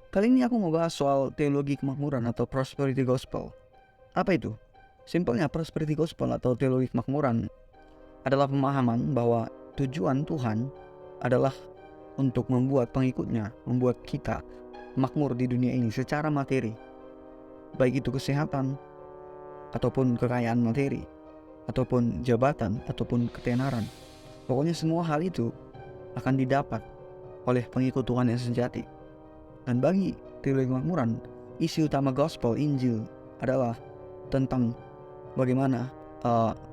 Kali ini aku mau bahas soal teologi kemakmuran atau prosperity gospel. Apa itu? Simpelnya, prosperity gospel atau teologi kemakmuran adalah pemahaman bahwa tujuan Tuhan adalah untuk membuat pengikutnya, membuat kita makmur di dunia ini secara materi, baik itu kesehatan ataupun kekayaan materi, ataupun jabatan, ataupun ketenaran. Pokoknya semua hal itu akan didapat oleh pengikut Tuhan yang sejati. Dan bagi teologi kemakmuran, isi utama gospel, Injil adalah tentang bagaimana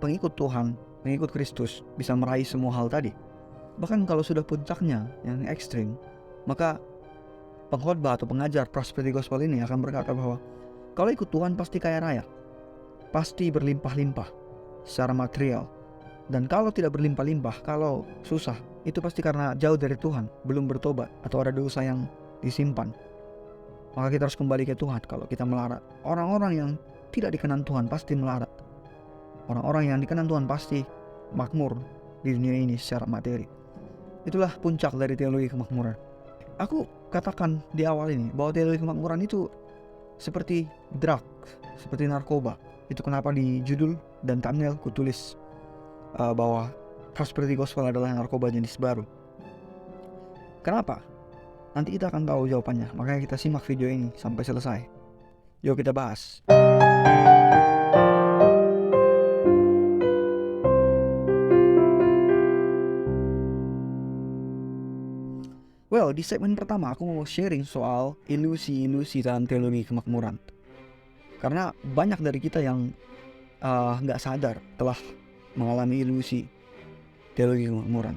pengikut Tuhan, pengikut Kristus bisa meraih semua hal tadi. Bahkan kalau sudah puncaknya yang ekstrim, maka pengkhotbah atau pengajar prosperity gospel ini akan berkata bahwa kalau ikut Tuhan pasti kaya raya, pasti berlimpah-limpah secara material. Dan kalau tidak berlimpah-limpah, kalau susah, itu pasti karena jauh dari Tuhan, belum bertobat, atau ada dosa yang disimpan. Maka kita harus kembali ke Tuhan kalau kita melarat. Orang-orang yang tidak dikenan Tuhan pasti melarat. Orang-orang yang dikenan Tuhan pasti makmur di dunia ini secara materi. Itulah puncak dari teologi kemakmuran. Aku katakan di awal ini bahwa teologi kemakmuran itu seperti drug, seperti narkoba. Itu kenapa di judul dan thumbnail ku tulis bahwa prosperity gospel adalah narkoba jenis baru. Kenapa? Nanti kita akan tahu jawabannya, makanya kita simak video ini sampai selesai. Yuk kita bahas. Well, di segmen pertama aku mau sharing soal ilusi-ilusi dalam teologi kemakmuran. Karena banyak dari kita yang gak sadar telah mengalami ilusi teologi kemakmuran.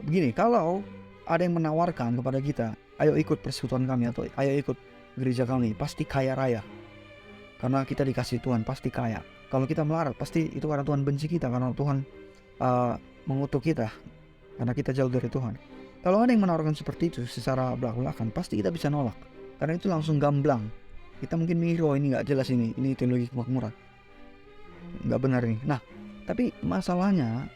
Begini, kalau ada yang menawarkan kepada kita, ayo ikut persekutuan kami atau ayo ikut gereja kami, pasti kaya raya. Karena kita dikasih Tuhan, pasti kaya. Kalau kita melarat, pasti itu karena Tuhan benci kita, karena Tuhan mengutuk kita, karena kita jauh dari Tuhan. Kalau ada yang menawarkan seperti itu secara belak-belakan, pasti kita bisa nolak. Karena itu langsung gamblang. Kita mungkin mikir, oh ini gak jelas ini teologi kemakmuran, gak benar ini. Nah, tapi masalahnya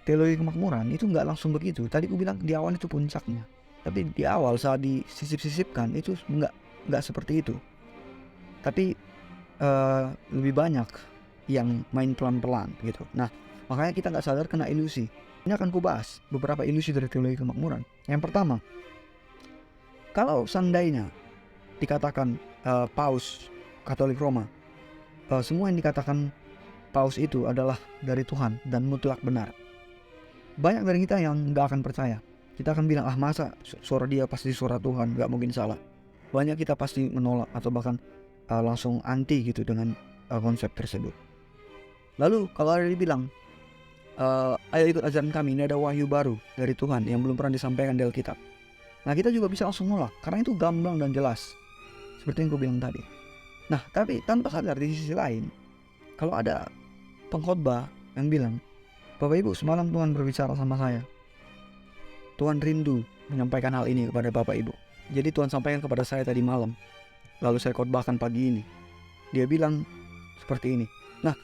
teologi kemakmuran itu nggak langsung begitu. Tadi aku bilang di awal itu puncaknya, tapi di awal saat disisip-sisipkan itu nggak seperti itu. Tapi lebih banyak yang main pelan-pelan gitu. Nah, makanya kita nggak sadar kena ilusi. Ini akan kubahas beberapa ilusi dari teologi kemakmuran. Yang pertama, kalau seandainya dikatakan Paus Katolik Roma, semua yang dikatakan Paus itu adalah dari Tuhan dan mutlak benar, banyak dari kita yang gak akan percaya. Kita akan bilang, masa suara dia pasti suara Tuhan, gak mungkin salah. Banyak kita pasti menolak atau bahkan langsung anti gitu dengan konsep tersebut. Lalu kalau ada dibilang, ayo ikut ajaran kami, ini ada wahyu baru dari Tuhan yang belum pernah disampaikan di Alkitab. Nah, kita juga bisa langsung nolak, karena itu gamblang dan jelas, seperti yang gue bilang tadi. Nah, tapi tanpa sadar di sisi lain, kalau ada pengkhotbah yang bilang, Bapak Ibu, semalam Tuhan berbicara sama saya. Tuhan rindu menyampaikan hal ini kepada Bapak Ibu. Jadi Tuhan sampaikan kepada saya tadi malam. Lalu saya khotbahkan pagi ini. Dia bilang seperti ini. Nah,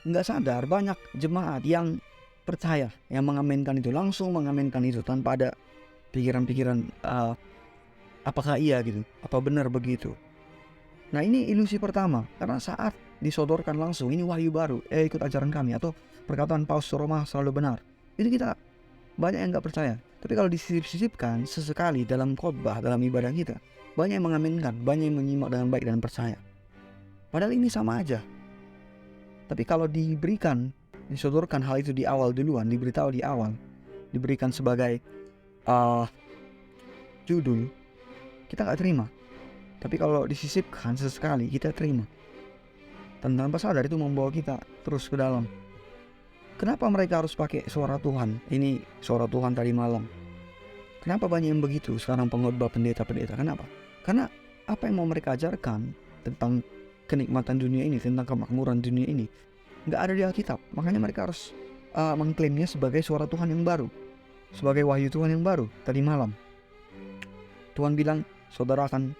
nggak sadar banyak jemaat yang percaya, yang mengamenkan itu, langsung mengamenkan itu tanpa ada pikiran-pikiran apakah iya gitu, apa benar begitu. Nah, ini ilusi pertama, karena saat disodorkan langsung, ini wahyu baru, ikut ajaran kami, atau perkataan Paus Roma selalu benar, itu kita banyak yang gak percaya. Tapi kalau disisip-sisipkan sesekali dalam khotbah, dalam ibadah kita, banyak yang mengaminkan, banyak yang menyimak dengan baik dan percaya. Padahal ini sama aja. Tapi kalau diberikan, disodorkan hal itu di awal duluan, diberitahu di awal, diberikan sebagai judul, kita gak terima. Tapi kalau disisipkan sesekali, kita terima. Dan tanpa sadar itu membawa kita terus ke dalam. Kenapa mereka harus pakai suara Tuhan? Ini suara Tuhan tadi malam. Kenapa banyak yang begitu sekarang pengkhotbah pendeta-pendeta? Kenapa? Karena apa yang mau mereka ajarkan tentang kenikmatan dunia ini, tentang kemakmuran dunia ini, nggak ada di Alkitab. Makanya mereka harus mengklaimnya sebagai suara Tuhan yang baru, sebagai wahyu Tuhan yang baru tadi malam. Tuhan bilang, saudara akan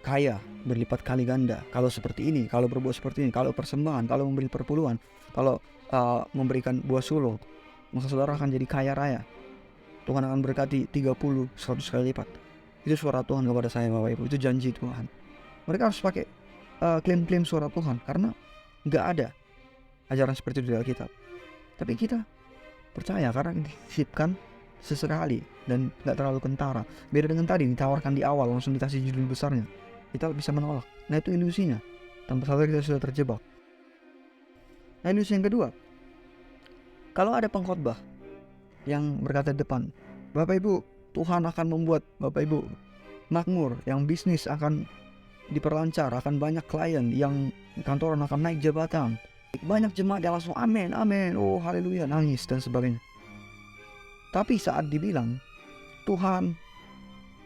kaya berlipat kali ganda kalau seperti ini, kalau berbuat seperti ini, kalau persembahan, kalau memberi perpuluhan, kalau memberikan buah sulung, maka saudara akan jadi kaya raya. Tuhan akan berkati 30, 100 kali lipat. Itu suara Tuhan kepada saya Bapak Ibu, itu janji Tuhan. Mereka harus pakai klaim-klaim suara Tuhan, karena nggak ada ajaran seperti itu di Alkitab. Tapi kita percaya karena disisipkan sesekali dan nggak terlalu kentara. Beda dengan tadi ditawarkan di awal langsung dikasih judul besarnya, kita bisa menolak. Nah itu ilusinya, tanpa sadar kita sudah terjebak. Nah ilusi yang kedua, kalau ada pengkhotbah yang berkata di depan, Bapak Ibu, Tuhan akan membuat Bapak Ibu makmur, yang bisnis akan diperlancar, akan banyak klien, yang kantoran akan naik jabatan. Banyak jemaat yang langsung amin, amin, oh haleluya, nangis dan sebagainya. Tapi saat dibilang Tuhan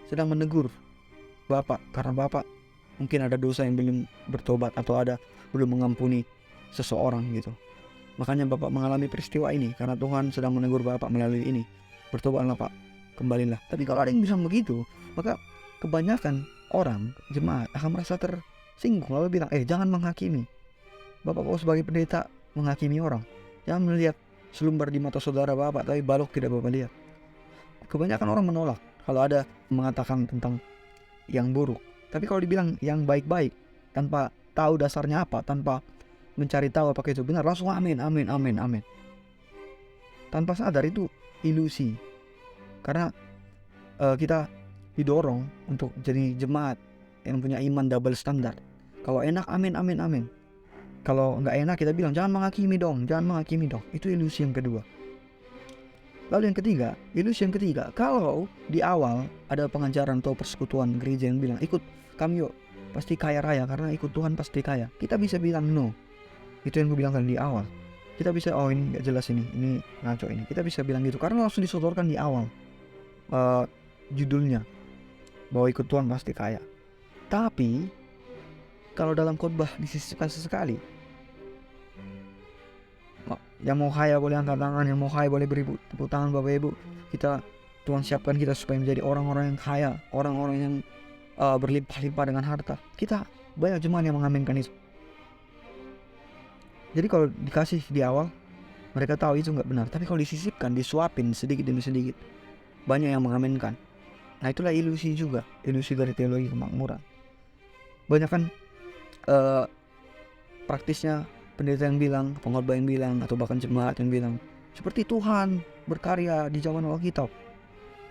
sedang menegur Bapak karena Bapak mungkin ada dosa yang belum bertobat atau ada belum mengampuni seseorang gitu, makanya Bapak mengalami peristiwa ini karena Tuhan sedang menegur Bapak melalui ini. Bertobatlah Pak, kembalilah. Tapi kalau ada yang bisa begitu, maka kebanyakan orang jemaat akan merasa tersinggung lalu bilang, jangan menghakimi. Bapak kok sebagai pendeta menghakimi orang? Jangan melihat selumbar di mata saudara Bapak, tapi balok tidak Bapak lihat. Kebanyakan orang menolak kalau ada mengatakan tentang yang buruk. Tapi kalau dibilang yang baik-baik, tanpa tahu dasarnya apa, tanpa mencari tahu apakah itu benar, langsung amin, amin, amin, amin. Tanpa sadar itu ilusi. Karena kita didorong untuk jadi jemaat yang punya iman double standar. Kalau enak amin, amin, amin. Kalau nggak enak kita bilang jangan menghakimi dong, jangan menghakimi dong. Itu ilusi yang kedua. Lalu yang ketiga, ilusi yang ketiga, kalau di awal ada pengajaran atau persekutuan gereja yang bilang ikut kami yuk, pasti kaya raya, karena ikut Tuhan pasti kaya. Kita bisa bilang no. Itu yang gue bilang tadi di awal. Kita bisa, oh ini nggak jelas ini ngaco ini. Kita bisa bilang gitu karena langsung disodorkan di awal judulnya bahwa ikut Tuhan pasti kaya. Tapi kalau dalam khotbah disisipkan sesekali, yang mau kaya boleh angkat tangan, yang mau kaya boleh beri tepuk tangan Bapak Ibu. Tuhan siapkan kita supaya menjadi orang-orang yang kaya, orang-orang yang berlimpah-limpah dengan harta. Kita banyak jemaat yang mengaminkan itu. Jadi kalau dikasih di awal, mereka tahu itu nggak benar. Tapi kalau disisipkan, disuapin sedikit demi sedikit, banyak yang mengaminkan. Nah itulah ilusi juga, ilusi dari teologi kemakmuran. Banyak kan praktisnya pendeta yang bilang, pengkhotbah yang bilang, atau bahkan jemaat yang bilang, seperti Tuhan berkarya di zaman Alkitab,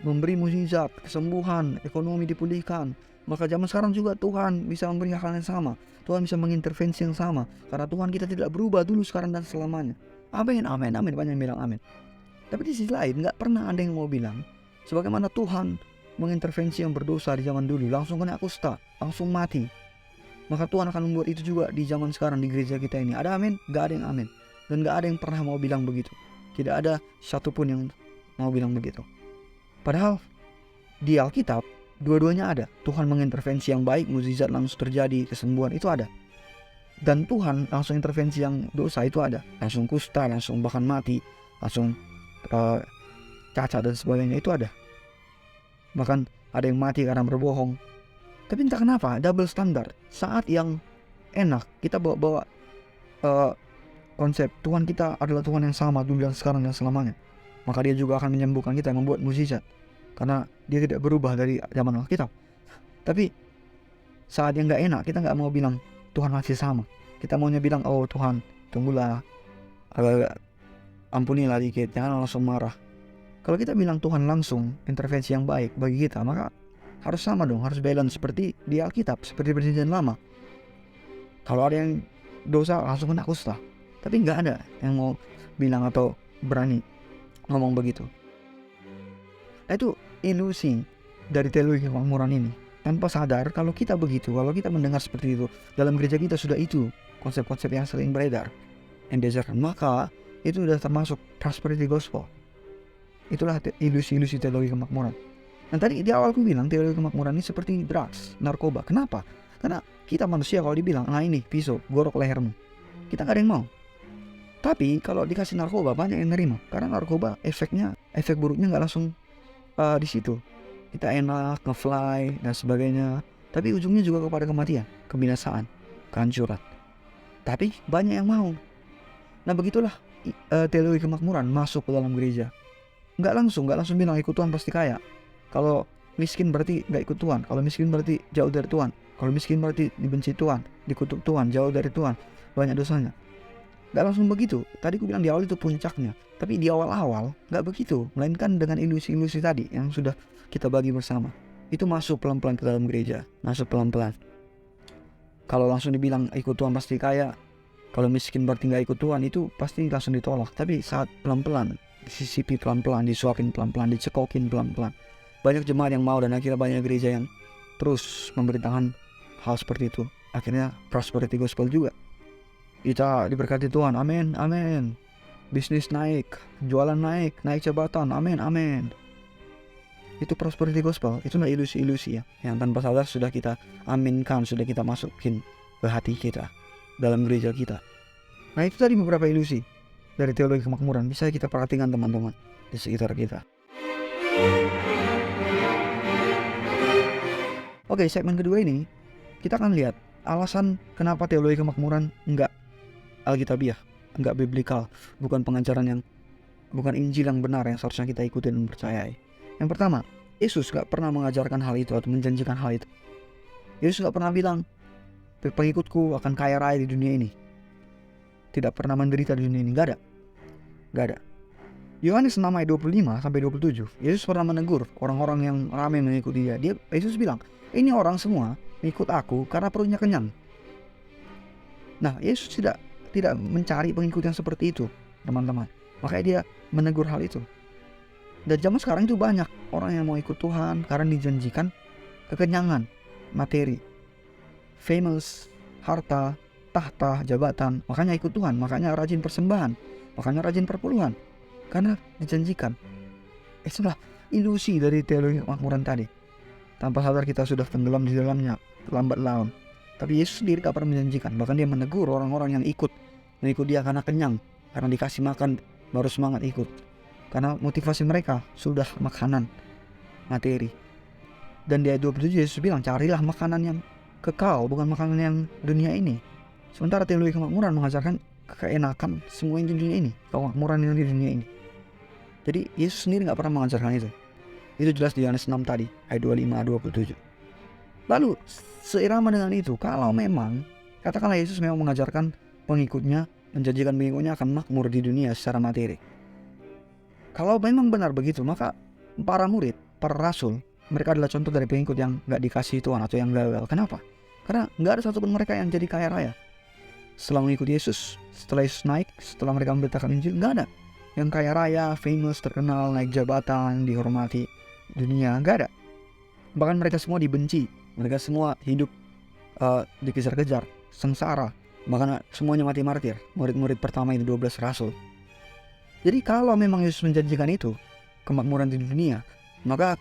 memberi mukjizat, kesembuhan, ekonomi dipulihkan, maka zaman sekarang juga Tuhan bisa memberi hal yang sama. Tuhan bisa mengintervensi yang sama, karena Tuhan kita tidak berubah dulu, sekarang dan selamanya. Amin, amin, amin. Banyak yang bilang amin. Tapi di sisi lain gak pernah ada yang mau bilang sebagaimana Tuhan mengintervensi yang berdosa di zaman dulu, langsung kena kusta, langsung mati. Maka Tuhan akan membuat itu juga di zaman sekarang di gereja kita ini. Ada amin? Gak ada yang amin. Dan gak ada yang pernah mau bilang begitu. Tidak ada satupun yang mau bilang begitu. Padahal di Alkitab dua-duanya ada. Tuhan mengintervensi yang baik, mukjizat langsung terjadi, kesembuhan itu ada. Dan Tuhan langsung intervensi yang dosa itu ada. Langsung kusta, langsung bahkan mati, langsung cacat dan sebagainya itu ada. Bahkan ada yang mati karena berbohong. Tapi entah kenapa double standar. Saat yang enak kita bawa konsep Tuhan kita adalah Tuhan yang sama dulu dan sekarang dan selamanya, maka dia juga akan menyembuhkan kita, membuat mukjizat, karena dia tidak berubah dari zaman Alkitab. Tapi saat yang gak enak kita gak mau bilang Tuhan masih sama. Kita maunya bilang, oh Tuhan tunggulah, agak ampunilah dikit, jangan langsung marah. Kalau kita bilang Tuhan langsung intervensi yang baik bagi kita, maka harus sama dong, harus balance seperti di Alkitab, seperti perjanjian lama. Kalau ada yang dosa langsung kena kusta. Tapi nggak ada yang mau bilang atau berani ngomong begitu. Nah, itu ilusi dari teologi kemakmuran ini. Tanpa sadar kalau kita begitu, kalau kita mendengar seperti itu, dalam gereja kita sudah itu konsep-konsep yang sering beredar, yang diajarkan, maka itu sudah termasuk prosperity gospel. Itulah ilusi-ilusi teologi kemakmuran. Nah tadi di awal aku bilang teologi kemakmuran ini seperti drugs, narkoba. Kenapa? Karena kita manusia kalau dibilang, nah ini pisau, gorok lehermu, kita gak ada yang mau. Tapi kalau dikasih narkoba banyak yang nerima, karena narkoba efek buruknya gak langsung di situ. Kita enak, nge-fly dan sebagainya. Tapi ujungnya juga kepada kematian, kebinasaan, kehancuran. Tapi banyak yang mau. Nah begitulah teologi kemakmuran masuk ke dalam gereja. Gak langsung bilang ikut Tuhan pasti kaya. Kalau miskin berarti gak ikut Tuhan, kalau miskin berarti jauh dari Tuhan, kalau miskin berarti dibenci Tuhan, dikutuk Tuhan, jauh dari Tuhan, banyak dosanya. Gak langsung begitu. Tadi aku bilang di awal itu puncaknya, tapi di awal-awal gak begitu, melainkan dengan ilusi-ilusi tadi yang sudah kita bagi bersama. Itu masuk pelan-pelan ke dalam gereja, masuk pelan-pelan. Kalau langsung dibilang ikut Tuhan pasti kaya, kalau miskin berarti gak ikut Tuhan, itu pasti langsung ditolak. Tapi saat pelan-pelan, disisipi pelan-pelan, disuapin pelan-pelan, dicekokin pelan-pelan, banyak jemaat yang mau, dan akhirnya banyak gereja yang terus memberitakan hal seperti itu. Akhirnya prosperity gospel juga. Kita diberkati Tuhan, amin, amin. Bisnis naik, jualan naik, naik jabatan, amin, amin. Itu prosperity gospel, itu nggak ilusi-ilusi ya, yang tanpa sadar sudah kita aminkan, sudah kita masukin ke hati kita, dalam gereja kita. Nah itu tadi beberapa ilusi dari teologi kemakmuran, bisa kita perhatikan teman-teman di sekitar kita. Oke, segmen kedua ini kita akan lihat alasan kenapa teologi kemakmuran enggak alkitabiah, enggak biblikal, bukan pengajaran yang, bukan Injil yang benar yang seharusnya kita ikutin dan percayai. Yang pertama, Yesus gak pernah mengajarkan hal itu atau menjanjikan hal itu. Yesus gak pernah bilang pengikutku akan kaya raya di dunia ini, tidak pernah menderita di dunia ini. Gak ada. Yohanes 6 ayat 25 sampai 27, Yesus pernah menegur orang-orang yang ramai mengikuti dia. Yesus bilang, ini orang semua ikut aku karena perutnya kenyang. Nah, Yesus tidak mencari pengikut yang seperti itu, teman-teman. Makanya dia menegur hal itu. Dan zaman sekarang itu banyak orang yang mau ikut Tuhan karena dijanjikan kekenyangan materi, famous, harta, tahta, jabatan. Makanya ikut Tuhan, makanya rajin persembahan, makanya rajin perpuluhan, karena dijanjikan. Itulah ilusi dari teologi kemakmuran tadi. Tanpa sadar kita sudah tenggelam di dalamnya lambat laun. Tapi Yesus sendiri gak pernah menjanjikan. Bahkan dia menegur orang-orang yang ikut dia karena kenyang, karena dikasih makan baru semangat ikut. Karena motivasi mereka sudah makanan, materi. Dan di ayat 27 Yesus bilang, carilah makanan yang kekal, bukan makanan yang dunia ini. Sementara teologi kemakmuran mengajarkan keenakan semua yang di dunia ini, kemakmuran yang di dunia ini. Jadi Yesus sendiri gak pernah mengajarkan itu. Itu jelas di Yohanes 6 tadi, ayat 25-27. Lalu seirama dengan itu, kalau memang katakanlah Yesus memang mengajarkan pengikutnya, menjanjikan pengikutnya akan makmur di dunia secara materi. Kalau memang benar begitu, maka para murid, para rasul, mereka adalah contoh dari pengikut yang gak dikasih Tuhan atau yang gagal. Kenapa? Karena gak ada satupun mereka yang jadi kaya raya setelah mengikuti Yesus. Setelah Yesus naik, setelah mereka memberitakan Injil, gak ada yang kaya raya, famous, terkenal, naik jabatan, dihormati dunia. Gak ada. Bahkan mereka semua dibenci. Mereka semua hidup dikejar-kejar, sengsara. Bahkan semuanya mati martir. Murid-murid pertama itu 12 rasul. Jadi kalau memang Yesus menjanjikan itu, kemakmuran di dunia, maka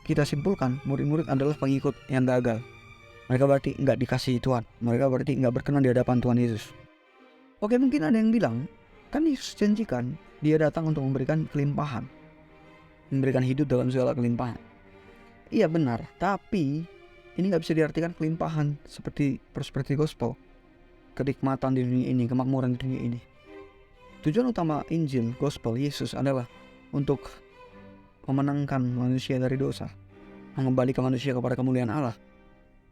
kita simpulkan murid-murid adalah pengikut yang gagal. Mereka berarti nggak dikasihi Tuhan. Mereka berarti nggak berkenan di hadapan Tuhan Yesus. Oke, mungkin ada yang bilang, kan Yesus janjikan dia datang untuk memberikan kelimpahan, memberikan hidup dalam segala kelimpahan. Iya benar, tapi ini nggak bisa diartikan kelimpahan seperti prosperity gospel, kenikmatan di dunia ini, kemakmuran di dunia ini. Tujuan utama Injil, Gospel, Yesus adalah untuk memenangkan manusia dari dosa, mengembalikan manusia kepada kemuliaan Allah.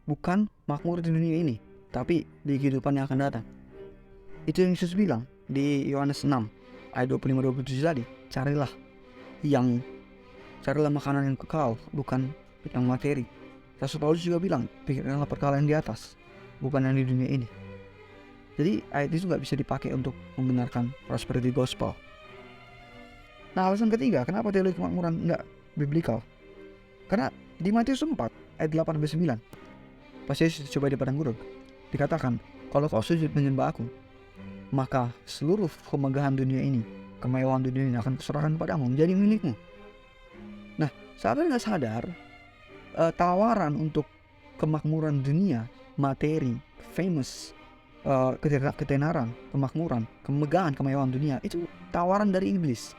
Bukan makmur di dunia ini, tapi di kehidupan yang akan datang. Itu yang Yesus bilang di Yohanes 6 ayat 25-27 tadi. Carilah makanan yang kekal, bukan yang materi. Rasul Paulus juga bilang, pikirkanlah perkara yang di atas, bukan yang di dunia ini. Jadi ayat itu gak bisa dipakai untuk membenarkan prosperity gospel. Nah, alasan ketiga, kenapa teologi kemakmuran gak biblikal? Karena di Matius 4 ayat 8-9, pas Yesus coba di padang gurun, dikatakan, kalau kau sujud menyembah aku, maka seluruh kemegahan dunia ini, kemewahan dunia ini akan kuserahkan padamu, menjadi milikmu. Nah, sadar gak sadar, tawaran untuk kemakmuran dunia, materi, famous, ketenaran, kemakmuran, kemegahan, kemewahan dunia, itu tawaran dari iblis.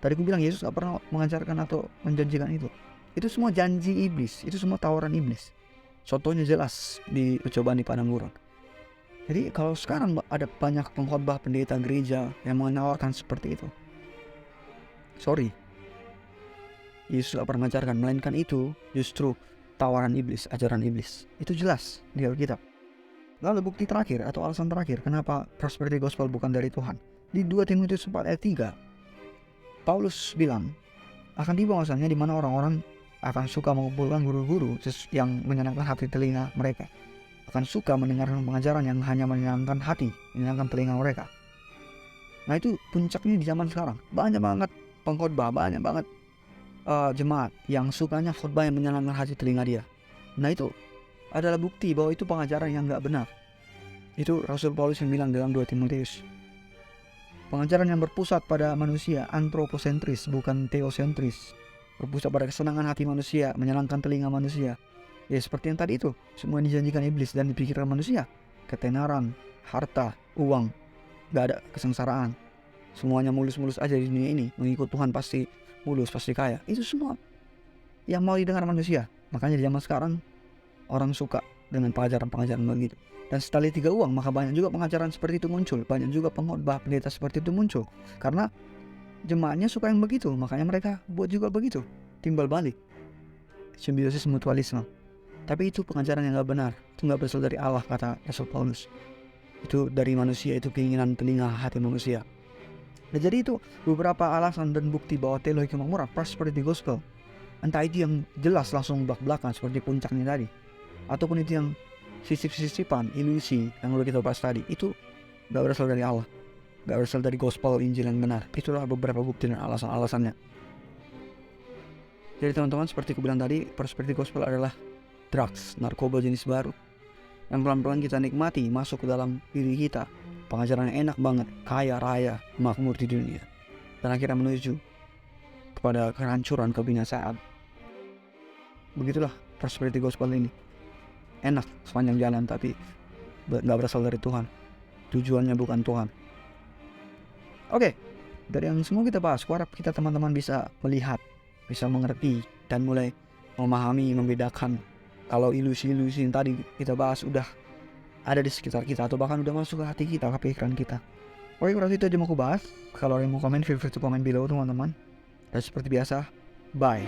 Tadi aku bilang Yesus gak pernah mengajarkan atau menjanjikan itu. Itu semua janji iblis, itu semua tawaran iblis. Contohnya jelas di percobaan di padang gurun. Jadi kalau sekarang ada banyak pengkhotbah pendeta gereja yang menawarkan seperti itu, sorry, Yesus gak pernah mengajarkan, melainkan itu justru tawaran iblis, ajaran iblis. Itu jelas di Alkitab. Lalu bukti terakhir atau alasan terakhir kenapa prosperity gospel bukan dari Tuhan. Di 2 Timotius 4 ayat 3, Paulus bilang, akan tiba masanya di mana orang-orang akan suka mengumpulkan guru-guru yang menyenangkan hati telinga mereka. Akan suka mendengarkan pengajaran yang hanya menyenangkan hati, menyenangkan telinga mereka. Nah itu puncaknya di zaman sekarang. Banyak banget pengkhotbah, banyak banget jemaat yang sukanya khotbah yang menyenangkan hati telinga dia. Nah itu adalah bukti bahwa itu pengajaran yang gak benar. Itu Rasul Paulus yang bilang dalam 2 Timotius. Pengajaran yang berpusat pada manusia, antroposentris bukan teosentris. Berpusat pada kesenangan hati manusia, menyenangkan telinga manusia. Ya seperti yang tadi itu, semua dijanjikan iblis dan dipikirkan manusia. Ketenaran, harta, uang, gak ada kesengsaraan. Semuanya mulus-mulus aja di dunia ini. Mengikut Tuhan pasti mulus, pasti kaya. Itu semua yang mau didengar manusia. Makanya di zaman sekarang orang suka dengan pengajaran-pengajaran begitu. Dan setelah 3 uang, maka banyak juga pengajaran seperti itu muncul. Banyak juga pengkhotbah pendeta seperti itu muncul. Karena jemaatnya suka yang begitu, makanya mereka buat juga begitu. Timbal balik, simbiosis mutualisme. Tapi itu pengajaran yang gak benar. Itu gak berasal dari Allah, kata Rasul Paulus. Itu dari manusia, itu keinginan telinga hati manusia. Nah jadi itu beberapa alasan dan bukti bahwa teologi kemakmuran, prosperity gospel, entah itu yang jelas langsung belak-belakan seperti puncaknya tadi, ataupun itu yang sisip-sisipan, ilusi yang udah kita bahas tadi, itu gak berasal dari Allah, gak berasal dari gospel Injil yang benar. Itulah beberapa bukti dan alasan-alasannya. Jadi teman-teman, seperti aku bilang tadi, prosperity gospel adalah drugs, narkoba jenis baru yang pelan-pelan kita nikmati masuk ke dalam diri kita. Pengajaran yang enak banget, kaya raya, makmur di dunia, dan akhirnya menuju kepada kehancuran, kebinasaan. Begitulah prosperity gospel ini. Enak sepanjang jalan, tapi gak berasal dari Tuhan. Tujuannya bukan Tuhan. Oke, dari yang semua kita bahas, aku harap kita teman-teman bisa melihat, bisa mengerti, dan mulai memahami, membedakan kalau ilusi-ilusi yang tadi kita bahas udah ada di sekitar kita, atau bahkan udah masuk ke hati kita, ke pikiran kita. Oke, kurang itu aja mau aku bahas. Kalau ada yang mau komen, feel free to comment below teman-teman. Dan seperti biasa, bye.